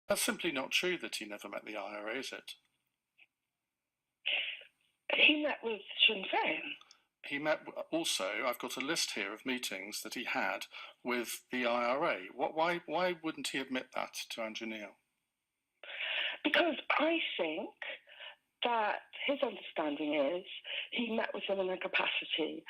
That's simply not true that he never met the IRA, is it? He met with Sinn Féin. He met also, I've got a list here of meetings that he had with the IRA. Why wouldn't he admit that to Andrew Neil? Because I think that his understanding is he met with them in their capacity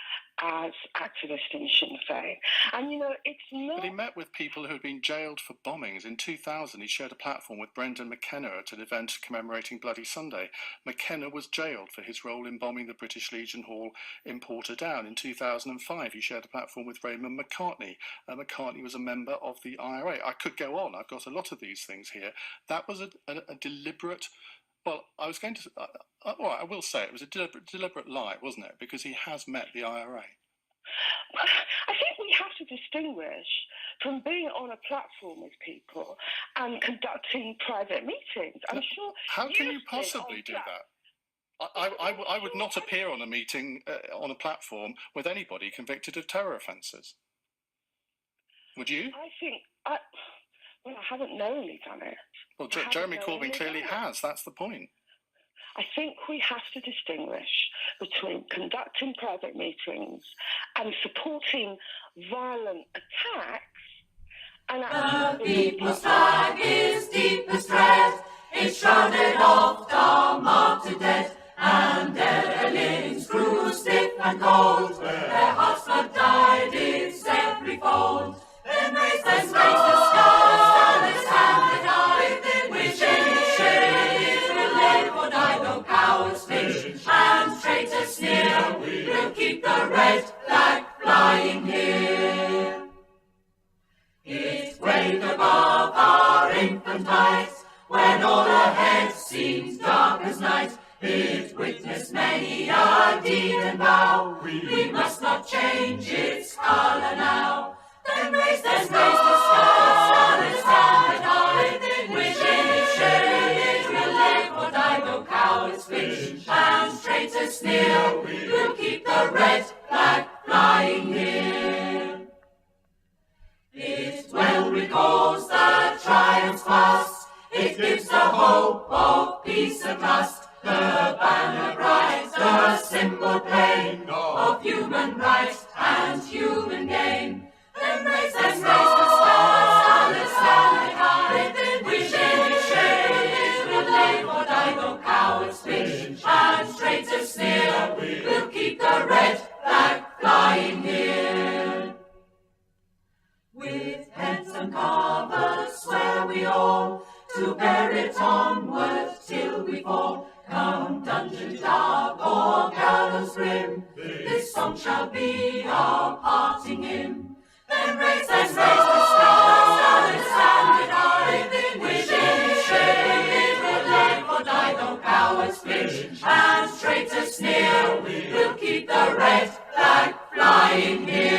as activists in Sinn Féin. And, it's not... But he met with people who had been jailed for bombings. In 2000, he shared a platform with Brendan McKenna at an event commemorating Bloody Sunday. McKenna was jailed for his role in bombing the British Legion Hall in Portadown. In 2005, he shared a platform with Raymond McCartney. McCartney was a member of the IRA. I could go on. I've got a lot of these things here. That was a deliberate... Well, I was going to... I will say it was a deliberate lie, wasn't it? Because he has met the IRA. I think we have to distinguish from being on a platform with people and conducting private meetings. I'm sure... How can you possibly do that? I would not appear on a meeting, on a platform, with anybody convicted of terror offences. Would you? I haven't knowingly done it. Well, Jeremy Corbyn clearly has. That's the point. I think we have to distinguish between conducting private meetings and supporting violent attacks and the people's flag is deepest red. It's shrouded oft are marked to death, and their limbs grew stiff and cold. Their hearts blood dyed its every fold. Then raise the sky, let's hand it high. With shame will live or die, though cowards flinch and traitors sneer. We'll keep the red flag flying here. It waved above our infant heights when all ahead seemed dark as night. It witnessed many a deed and vow. We must not change its colour now. Then raise the sky, let's hand it high. With shame will live or die, though cowards flinch and traitors sneer. We'll keep the red flag flying here. It well recalls the triumphs past. It gives the hope of peace at last. The banner bright, the symbol plain of human right and human gain. Then raise the sky, let's stand it high. We shame will live or die, though cowards flinch and traitors sneer. We'll keep the red flag flying here. With heads uncovered swear we all to bear it onward till we fall. Come dungeon dark or gallows grim, this song shall be our parting hymn. Then raise the sky, let's stand it high. With shame will live or die, though cowards flinch and traitors sneer. We'll keep the red flag flying here.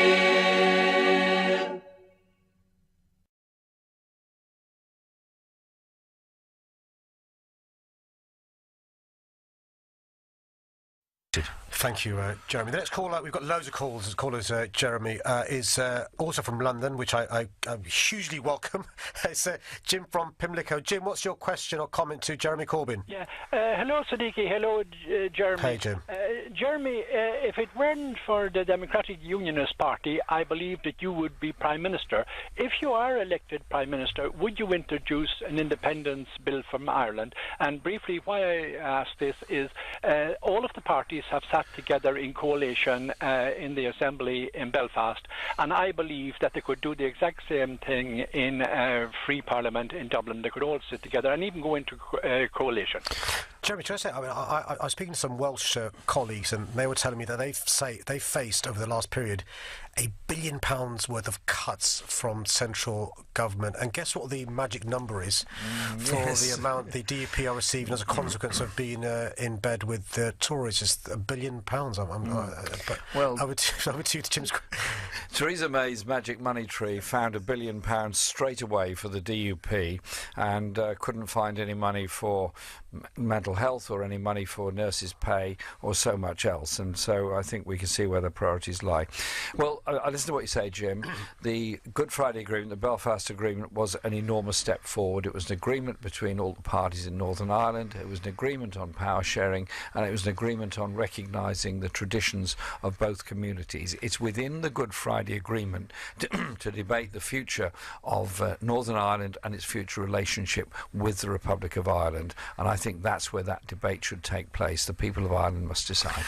Thank you, Jeremy. The next caller, we've got loads of calls. Callers, Jeremy, is also from London, which I hugely welcome. It's Jim from Pimlico. Jim, what's your question or comment to Jeremy Corbyn? Yeah. Hello, Sadiqi. Hello, Jeremy. Hey, Jim. Jeremy, if it weren't for the Democratic Unionist Party, I believe that you would be Prime Minister. If you are elected Prime Minister, would you introduce an independence bill from Ireland? And briefly, why I ask this is all of the parties have sat together in coalition in the Assembly in Belfast, and I believe that they could do the exact same thing in Free Parliament in Dublin. They could all sit together and even go into coalition. Jeremy, can I say, I was speaking to some Welsh colleagues, and they were telling me that they faced over the last period £1 billion worth of cuts from central government. And guess what the magic number is for the amount the DUP are receiving as a consequence of being in bed with the Tories? It's £1 billion. But well, over to Jim's. Theresa May's magic money tree found £1 billion straight away for the DUP and couldn't find any money for mental health or any money for nurses' pay or so much else. And so I think we can see where the priorities lie. Well, I listen to what you say, Jim. The Good Friday Agreement, the Belfast Agreement, was an enormous step forward. It was an agreement between all the parties in Northern Ireland. It was an agreement on power sharing, and it was an agreement on recognising the traditions of both communities. It's within the Good Friday Agreement to debate the future of Northern Ireland and its future relationship with the Republic of Ireland. And I think that's where that debate should take place. The people of Ireland must decide.